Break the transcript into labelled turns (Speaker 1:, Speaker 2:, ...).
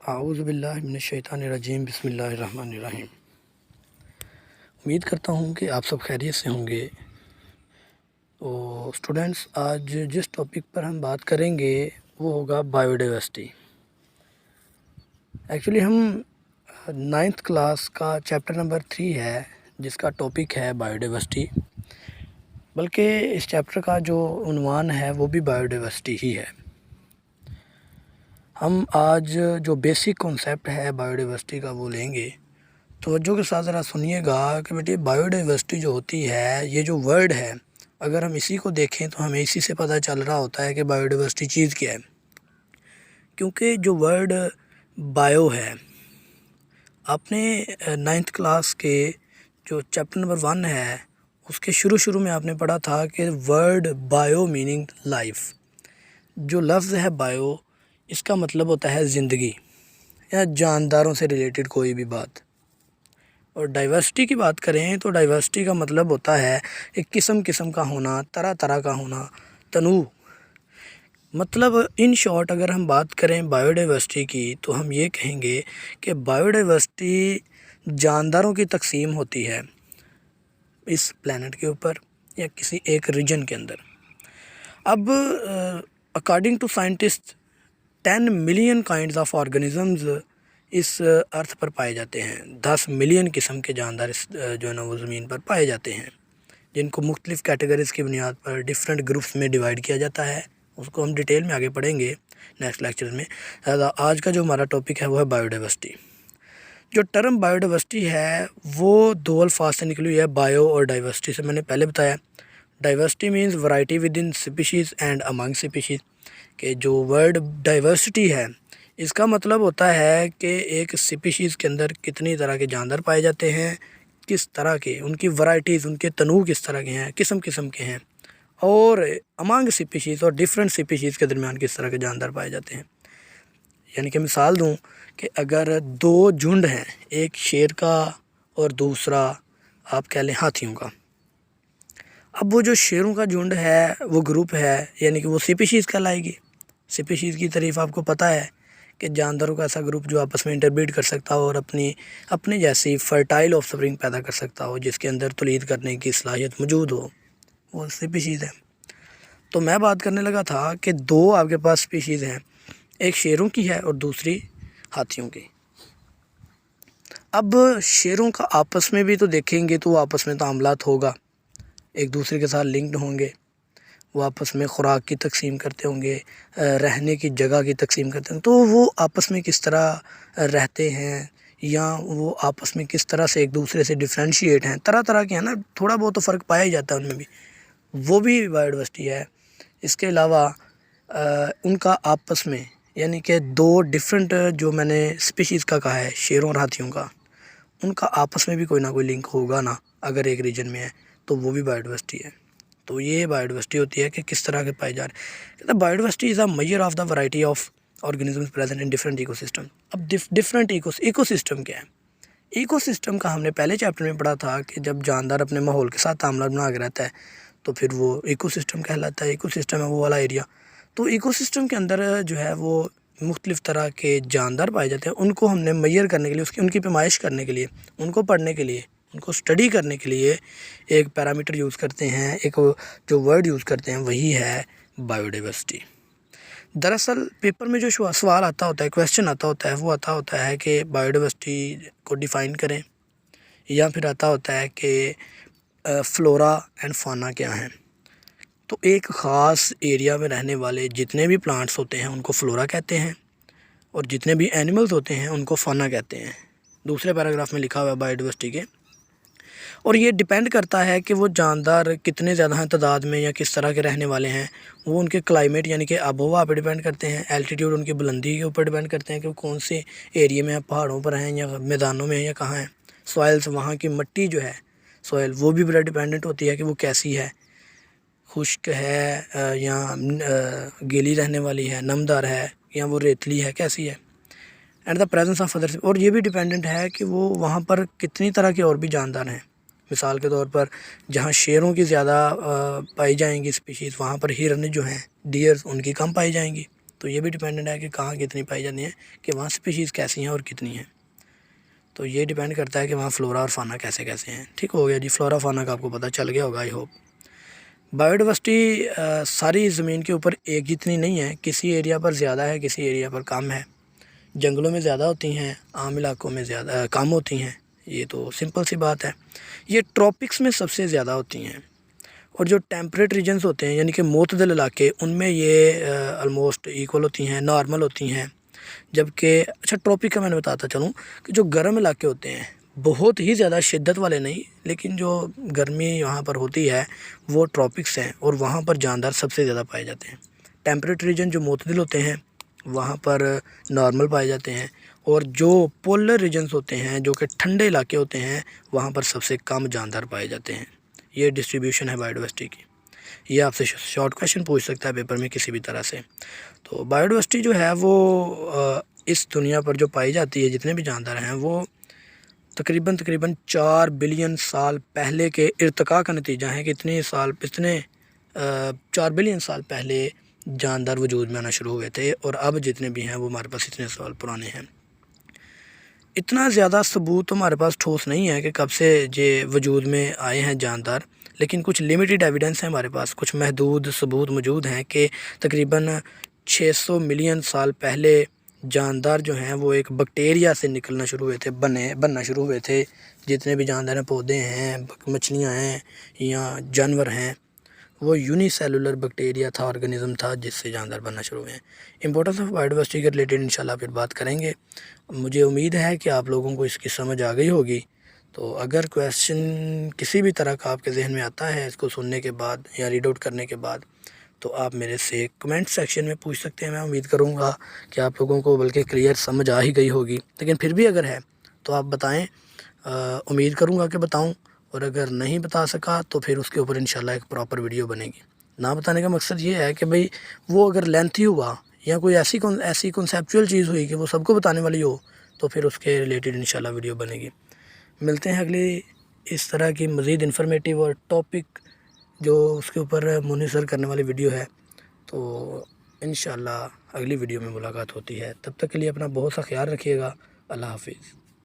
Speaker 1: اعوذ باللہ من الشیطان الرجیم، بسم اللہ الرحمن الرحیم۔ امید کرتا ہوں کہ آپ سب خیریت سے ہوں گے۔ تو اسٹوڈنٹس، آج جس ٹاپک پر ہم بات کریں گے وہ ہوگا بایو ڈائیورسٹی۔ ایکچولی ہم 9th کلاس کا چیپٹر نمبر 3 ہے جس کا ٹاپک ہے بایو ڈائیورسٹی، بلکہ اس چیپٹر کا جو عنوان ہے وہ بھی بایو ڈائیورسٹی ہی ہے۔ ہم آج جو بیسک کنسیپٹ ہے بایو ڈائیورسٹی کا وہ لیں گے۔ توجہ کے ساتھ ذرا سنیے گا کہ بیٹے بایو ڈائیورسٹی جو ہوتی ہے، یہ جو ورڈ ہے، اگر ہم اسی کو دیکھیں تو ہمیں اسی سے پتہ چل رہا ہوتا ہے کہ بایو ڈائیورسٹی چیز کیا ہے، کیونکہ جو ورڈ بایو ہے، آپ نے 9th کلاس کے جو چیپٹر نمبر 1 ہے اس کے شروع میں آپ نے پڑھا تھا کہ ورڈ بایو میننگ لائف۔ جو لفظ ہے بایو، اس کا مطلب ہوتا ہے زندگی یا جانداروں سے ریلیٹڈ کوئی بھی بات۔ اور ڈائیورسٹی کی بات کریں تو ڈائیورسٹی کا مطلب ہوتا ہے ایک قسم کا ہونا، طرح کا ہونا، تنوع۔ مطلب ان شارٹ اگر ہم بات کریں بایو ڈائیورسٹی کی تو ہم یہ کہیں گے کہ بایو ڈائیورسٹی جانداروں کی تقسیم ہوتی ہے اس پلینٹ کے اوپر یا کسی ایک ریجن کے اندر۔ اب according to scientist 10 million kinds of organisms اس ارتھ پر پائے جاتے ہیں۔ 10 ملین قسم کے جاندار جو ہے نا وہ زمین پر پائے جاتے ہیں، جن کو مختلف کیٹیگریز کی بنیاد پر ڈیفرنٹ گروپس میں ڈیوائیڈ کیا جاتا ہے۔ اس کو ہم ڈیٹیل میں آگے پڑھیں گے نیکسٹ لیکچر میں۔ آج کا جو ہمارا ٹاپک ہے وہ ہے بایو ڈائیورسٹی۔ جو ٹرم بایو ڈائیورسٹی ہے وہ دو الفاظ سے نکلی ہوئی ہے، بایو اور ڈائیورسٹی سے۔ میں نے پہلے بتایا diversity means variety within species and among species, کہ جو ورڈ ڈائیورسٹی ہے اس کا مطلب ہوتا ہے کہ ایک سپیشیز کے اندر کتنی طرح کے جاندار پائے جاتے ہیں، کس طرح کے، ان کی ورائٹیز، ان کے تنوع کس طرح کے ہیں، قسم کے ہیں، اور امانگ سپیشیز اور ڈیفرنٹ سپیشیز کے درمیان کس طرح کے جاندار پائے جاتے ہیں۔ یعنی کہ مثال دوں کہ اگر 2 جھنڈ ہیں، ایک شیر کا اور دوسرا آپ کہہ لیں ہاتھیوں کا، اب وہ جو شیروں کا جھنڈ ہے وہ گروپ ہے، یعنی کہ وہ سپیشیز کہلائے گی۔ سپیشیز کی تعریف آپ کو پتہ ہے کہ جانداروں کا ایسا گروپ جو آپس میں انٹربریڈ کر سکتا ہو اور اپنے جیسی فرٹائل آف سپرنگ پیدا کر سکتا ہو، جس کے اندر تولید کرنے کی صلاحیت موجود ہو، وہ سپیشیز ہے۔ تو میں بات کرنے لگا تھا کہ 2 آپ کے پاس سپیشیز ہیں، ایک شیروں کی ہے اور دوسری ہاتھیوں کی۔ اب شیروں کا آپس میں بھی تو دیکھیں گے تو وہ آپس میں تعاملات ہوگا، ایک دوسرے کے ساتھ لنکڈ ہوں گے، وہ آپس میں خوراک کی تقسیم کرتے ہوں گے، رہنے کی جگہ کی تقسیم کرتے ہیں، تو وہ آپس میں کس طرح رہتے ہیں یا وہ آپس میں کس طرح سے ایک دوسرے سے ڈفرینشیٹ ہیں، طرح کے ہیں نا، تھوڑا بہت تو فرق پایا ہی جاتا ہے ان میں بھی، وہ بھی بایو ڈائیورسٹی ہے۔ اس کے علاوہ ان کا آپس میں، یعنی کہ 2 ڈفرینٹ جو میں نے سپیشیز کا کہا ہے، شیروں اور ہاتھیوں کا، ان کا آپس میں بھی کوئی نہ کوئی لنک ہوگا نا، اگر ایک ریجن میں ہے تو وہ بھی بایو ڈائیورسٹی ہے۔ تو یہ بایو ڈائیورسٹی ہوتی ہے کہ کس طرح کے پائے جا رہے ہیں۔ Biodiversity is a major of the variety of organisms present in different ecosystem. اب ڈفرینٹ ایکو سسٹم کیا ہے؟ ایکو سسٹم کا ہم نے پہلے چیپٹر میں پڑھا تھا کہ جب جاندار اپنے ماحول کے ساتھ تعاملات بنا کے رہتا ہے تو پھر وہ ایکو سسٹم کہلاتا ہے۔ ایکو سسٹم ہے وہ والا ایریا۔ تو ایکو سسٹم کے اندر جو ہے وہ مختلف طرح کے جاندار پائے جاتے ہیں، ان کو ہم نے میئر کرنے کے لیے، ان کی پیمائش کرنے کے لیے، ان کو پڑھنے کے لیے، ان کو سٹڈی کرنے کے لیے ایک پیرامیٹر یوز کرتے ہیں، ایک جو ورڈ یوز کرتے ہیں وہی ہے بایو ڈائیورسٹی۔ دراصل پیپر میں جو سوال آتا ہوتا ہے، کویسچن آتا ہوتا ہے، وہ آتا ہوتا ہے کہ بایو ڈائیورسٹی کو ڈیفائن کریں، یا پھر آتا ہوتا ہے کہ فلورا اینڈ فانا کیا ہیں۔ تو ایک خاص ایریا میں رہنے والے جتنے بھی پلانٹس ہوتے ہیں ان کو فلورا کہتے ہیں، اور جتنے بھی اینیملز ہوتے ہیں ان کو فانا کہتے ہیں۔ دوسرے پیراگراف میں لکھا ہوا ہے بایو ڈائیورسٹی کے۔ اور یہ ڈیپینڈ کرتا ہے کہ وہ جاندار کتنے زیادہ ہیں تعداد میں یا کس طرح کے رہنے والے ہیں، وہ ان کے کلائمیٹ یعنی کہ آب و ہوا پہ ڈیپینڈ کرتے ہیں، الٹیٹیوڈ ان کی بلندی کے اوپر ڈیپینڈ کرتے ہیں کہ وہ کون سے ایریے میں ہیں، پہاڑوں پر ہیں یا میدانوں میں ہیں یا کہاں ہیں۔ سوائلز، وہاں کی مٹی جو ہے سوائل، وہ بھی بڑا ڈیپینڈنٹ ہوتی ہے کہ وہ کیسی ہے، خشک ہے یا گیلی رہنے والی ہے، نمدار ہے یا وہ ریتلی ہے، کیسی ہے۔ And the presence of other, اور یہ بھی ڈیپینڈنٹ ہے کہ وہ وہاں پر کتنی طرح کے اور بھی جاندار ہیں۔ مثال کے طور پر جہاں شیروں کی زیادہ پائی جائیں گی سپیشیز، وہاں پر ہرن جو ہیں، ڈیئرز، ان کی کم پائی جائیں گی۔ تو یہ بھی ڈیپینڈنٹ ہے کہ کہاں کتنی پائی جاتی ہیں، کہ وہاں اسپیشیز کیسی ہیں اور کتنی ہیں. تو یہ ڈیپینڈ کرتا ہے کہ وہاں فلورا اور فانا کیسے کیسے ہیں. ٹھیک ہو گیا جی، فلورا فانا کا آپ کو پتہ چل گیا ہوگا آئی ہوپ. بایو ڈائیورسٹی ساری زمین کے اوپر ایک جتنی نہیں ہے، کسی ایریا پر زیادہ ہے، کسی ایریا پر کم ہے. جنگلوں میں زیادہ ہوتی ہیں، عام علاقوں میں زیادہ کم ہوتی ہیں، یہ تو سمپل سی بات ہے. یہ ٹراپکس میں سب سے زیادہ ہوتی ہیں، اور جو ٹیمپریٹ ریجنز ہوتے ہیں یعنی کہ معتدل علاقے، ان میں یہ آلموسٹ ایکول ہوتی ہیں، نارمل ہوتی ہیں. جبکہ اچھا ٹراپک کا میں نے بتاتا چلوں کہ جو گرم علاقے ہوتے ہیں، بہت ہی زیادہ شدت والے نہیں، لیکن جو گرمی وہاں پر ہوتی ہے وہ ٹراپکس ہیں، اور وہاں پر جاندار سب سے زیادہ پائے جاتے ہیں. ٹیمپریٹ ریجن جو معتدل ہوتے ہیں وہاں پر نارمل پائے جاتے ہیں، اور جو پولر ریجنز ہوتے ہیں جو کہ ٹھنڈے علاقے ہوتے ہیں وہاں پر سب سے کم جاندار پائے جاتے ہیں. یہ ڈسٹریبیوشن ہے بایو ڈائیورسٹی کی. یہ آپ سے شارٹ کویشچن پوچھ سکتا ہے پیپر میں کسی بھی طرح سے. تو بایو ڈائیورسٹی جو ہے وہ اس دنیا پر جو پائی جاتی ہے، جتنے بھی جاندار ہیں، وہ تقریباً 4 بلین سال پہلے کے ارتقاء کا نتیجہ ہے کہ اتنے 4 بلین سال پہلے جاندار وجود میں آنا شروع ہوئے تھے، اور اب جتنے بھی ہیں وہ ہمارے پاس اتنے سال پرانے ہیں. اتنا زیادہ ثبوت ہمارے پاس ٹھوس نہیں ہے کہ کب سے یہ وجود میں آئے ہیں جاندار، لیکن کچھ لمیٹڈ ایویڈنس ہیں ہمارے پاس، کچھ محدود ثبوت موجود ہیں کہ تقریباً 600 ملین سال پہلے جاندار جو ہیں وہ ایک بیکٹیریا سے نکلنا شروع ہوئے تھے، بننا شروع ہوئے تھے. جتنے بھی جاندار ہیں، پودے ہیں، مچھلیاں ہیں یا جانور ہیں، وہ یونی سیلولر بیکٹیریا تھا، آرگنزم تھا جس سے جاندار بننا شروع ہوئے ہیں. امپورٹنس آف بایو ڈائیورسٹی کے ریلیٹڈ انشاءاللہ پھر بات کریں گے. مجھے امید ہے کہ آپ لوگوں کو اس کی سمجھ آ گئی ہوگی. تو اگر کویسچن کسی بھی طرح کا آپ کے ذہن میں آتا ہے اس کو سننے کے بعد یا ریڈ آؤٹ کرنے کے بعد، تو آپ میرے سے کمنٹ سیکشن میں پوچھ سکتے ہیں. میں امید کروں گا کہ آپ لوگوں کو بلکہ کلیئر سمجھ آ ہی گئی ہوگی، لیکن پھر بھی اگر ہے تو آپ بتائیں. امید کروں گا کہ بتاؤں، اور اگر نہیں بتا سکا تو پھر اس کے اوپر انشاءاللہ ایک پراپر ویڈیو بنے گی. نہ بتانے کا مقصد یہ ہے کہ بھئی وہ اگر لینتھی ہوا یا کوئی ایسی کنسیپچول چیز ہوئی کہ وہ سب کو بتانے والی ہو، تو پھر اس کے ریلیٹڈ انشاءاللہ ویڈیو بنے گی. ملتے ہیں اگلی اس طرح کی مزید انفارمیٹیو اور ٹاپک جو اس کے اوپر منحصر کرنے والی ویڈیو ہے. تو انشاءاللہ اگلی ویڈیو میں ملاقات ہوتی ہے. تب تک کے لیے اپنا بہت سا خیال رکھیے گا. اللہ حافظ.